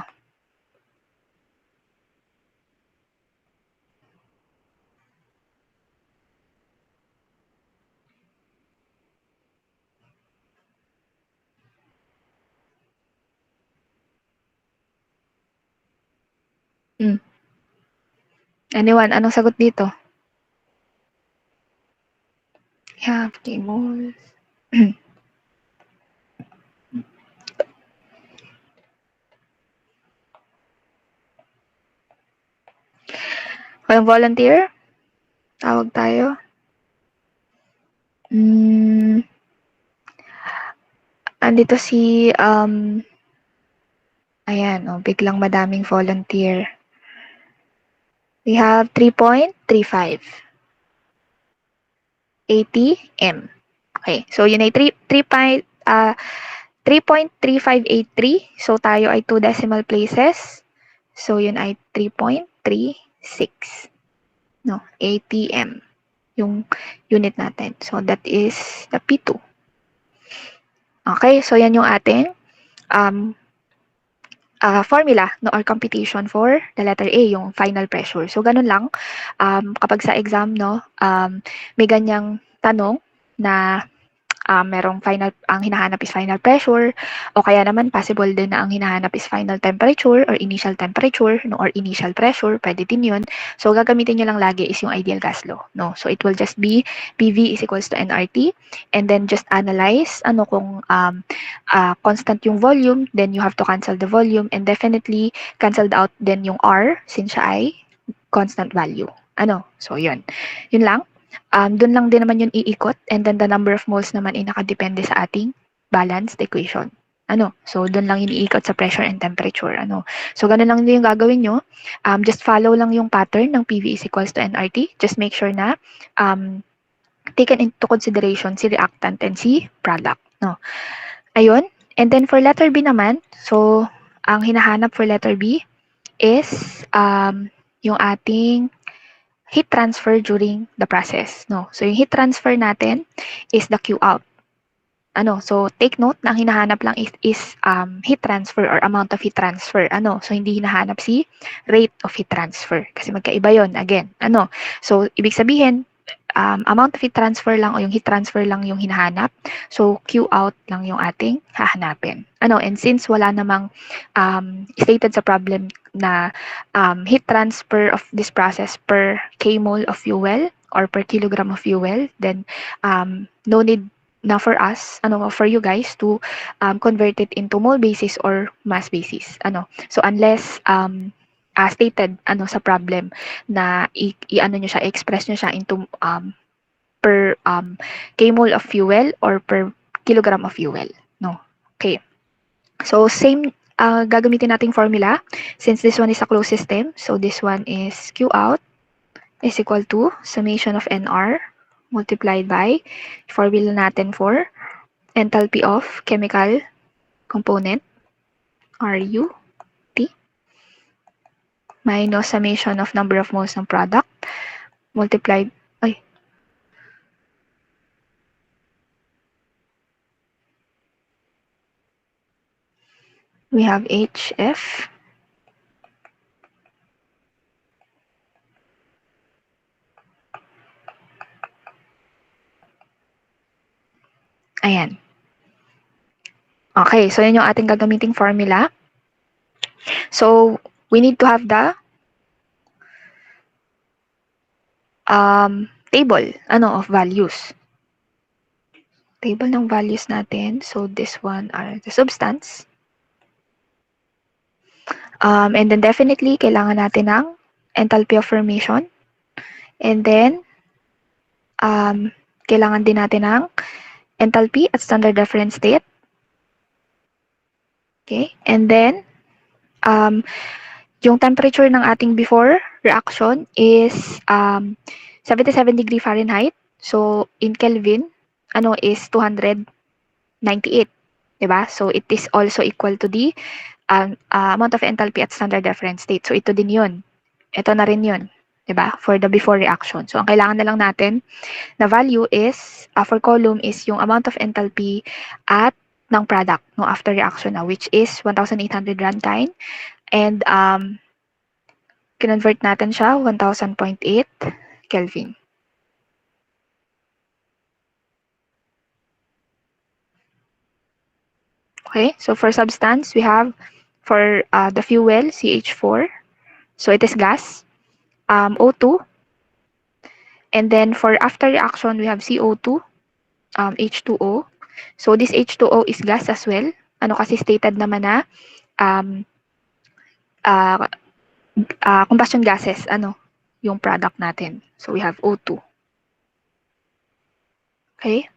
Anyone, anong sagot dito? Yeah, moles. Walang volunteer? Tawag tayo. Andito si, ayan, biglang madaming volunteer. We have 3.35. 80M. Okay, so yun ay 3.3583. So tayo ay 2 decimal places. So yun ay 3.36. No, ATM. Yung unit natin. So that is the P2. Okay, so yan yung ating formula or computation for the letter A, yung final pressure. So ganun lang, kapag sa exam, may ganyang tanong na merong ang hinahanap is final pressure, o kaya naman possible din na ang hinahanap is final temperature or initial temperature, or initial pressure, pwede din yun. So gagamitin nyo lang lagi is yung ideal gas law. So it will just be PV is equals to nRT, and then just analyze kung constant yung volume, then you have to cancel the volume, and definitely canceled out then yung R since siya ay constant value. So yun lang. Doon lang din naman yun iikot, and then the number of moles naman ay nakadepende sa ating balanced equation. So doon lang yun iikot sa pressure and temperature. So ganun lang din yung gagawin nyo. Just follow lang yung pattern ng PV is equals to nRT. Just make sure na taken into consideration si reactant and si product. Ayun. And then for letter B naman, so ang hinahanap for letter B is yung ating heat transfer during the process. So yung heat transfer natin is the Q out. So take note na ang hinahanap lang is heat transfer or amount of heat transfer. So hindi hinahanap si rate of heat transfer kasi magkaiba yon again. So ibig sabihin amount of heat transfer lang o yung heat transfer lang yung hinahanap. So Q out lang yung ating hahanapin. And since wala namang stated sa problem na heat transfer of this process per k-mole of fuel or per kilogram of fuel, then no need na for us, for you guys to convert it into mole basis or mass basis. So unless stated sa problem na nyo siya, express nyo siya into per k-mole of fuel or per kilogram of fuel. Okay. So same gagamitin nating formula since this one is a closed system. So this one is Q out is equal to summation of NR multiplied by formula natin for enthalpy of chemical component, RU, T, minus summation of number of moles ng product, multiplied, we have HF, ayan. Okay, so yun yung ating gagamiting formula. So, we need to have the table of values. Table ng values natin. So this one are the substance. And then definitely, kailangan natin ng enthalpy of formation. And then, kailangan din natin ng enthalpy at standard reference state. Okay? And then, yung temperature ng ating before reaction is 77 degree Fahrenheit. So, in Kelvin, is 298. Diba? So, it is also equal to the amount of enthalpy at standard reference state. So, ito din yun. Ito na rin yun. Diba? For the before reaction. So, ang kailangan na lang natin na value is, for column is yung amount of enthalpy at ng product no, after reaction na, which is 1,800 Rankine. And, kinonvert natin siya 1,000.8 Kelvin. Okay, so for substance, we have for the fuel, CH4. So it is gas, O2. And then for after reaction, we have CO2, H2O. So this H2O is gas as well. Kasi stated naman na combustion gases, yung product natin. So we have O2. Okay?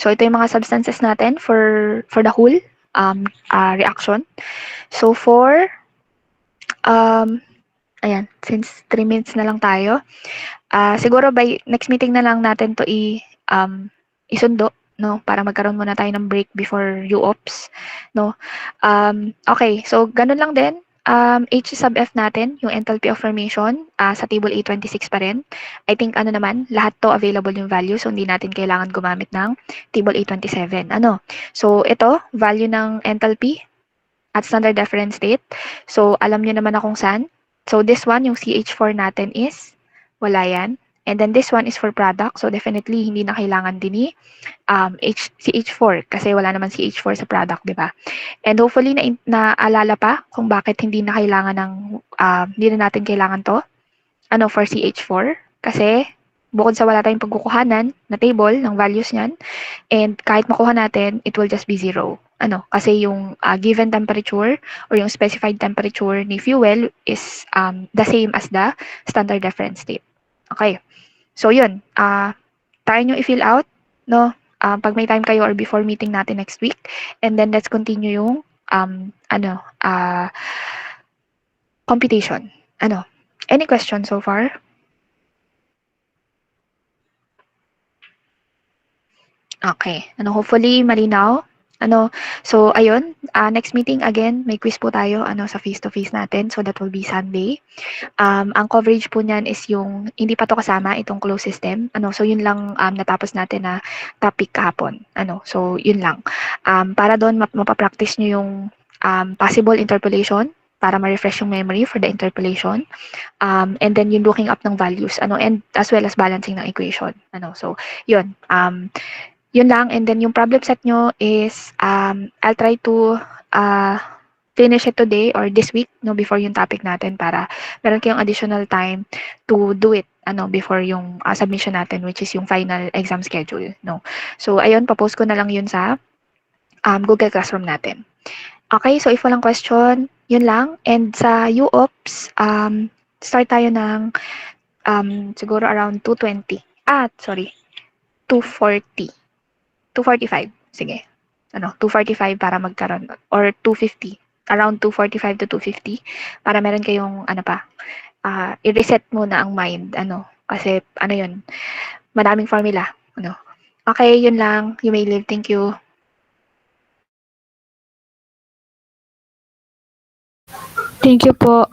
So ito yung mga substances natin for the whole reaction. So for ayan, since 3 minutes na lang tayo, siguro by next meeting na lang natin to isundo, no, para magkaroon muna tayo ng break before UOPS, no. Okay, so ganun lang din. H sub F natin, yung enthalpy of formation, sa table A26 pa rin. I think naman, lahat to available yung value, so hindi natin kailangan gumamit ng table A27. So ito, value ng enthalpy at standard reference state. So alam nyo naman na kung saan. So this one, yung CH4 natin is, wala yan. And then this one is for product. So definitely, hindi na kailangan din ni CH4 kasi wala naman CH4 sa product, di ba? And hopefully, naalala pa kung bakit hindi na kailangan hindi na natin kailangan to. For CH4. Kasi bukod sa wala tayong pagkukuhanan na table ng values niyan, and kahit makuha natin, it will just be 0. Kasi yung given temperature or yung specified temperature ni fuel is the same as the standard reference state. Okay. So yun, try nyo i-fill out, no? Pag may time kayo or before meeting natin next week. And then let's continue yung computation. Any questions so far? Okay. Hopefully malinaw. So ayun, next meeting again, may quiz po tayo sa face-to-face natin. So that will be Sunday. Ang coverage po niyan is yung hindi pa to kasama itong closed system. So yun lang natapos natin na topic kahapon. So yun lang. Para doon mapapractice nyo yung possible interpolation para ma-refresh yung memory for the interpolation. And then yung looking up ng values and as well as balancing ng equation. So yun. Yun lang. And then yung problem set nyo is I'll try to finish it today or this week before yung topic natin para meron kayong additional time to do it before yung submission natin, which is yung final exam schedule. So ayun, papost ko na lang yun sa Google Classroom natin. Okay, so if walang question, yun lang. And sa UOPS, start tayo ng siguro around 2:20. 2:40. 2:45. Sige. 2:45 para magkaroon or 2:50. Around 2:45 to 2:50 para meron kayong i-reset muna ang mind. Kasi yun, madaming formula. Okay, yun lang. You may leave. Thank you. Thank you po.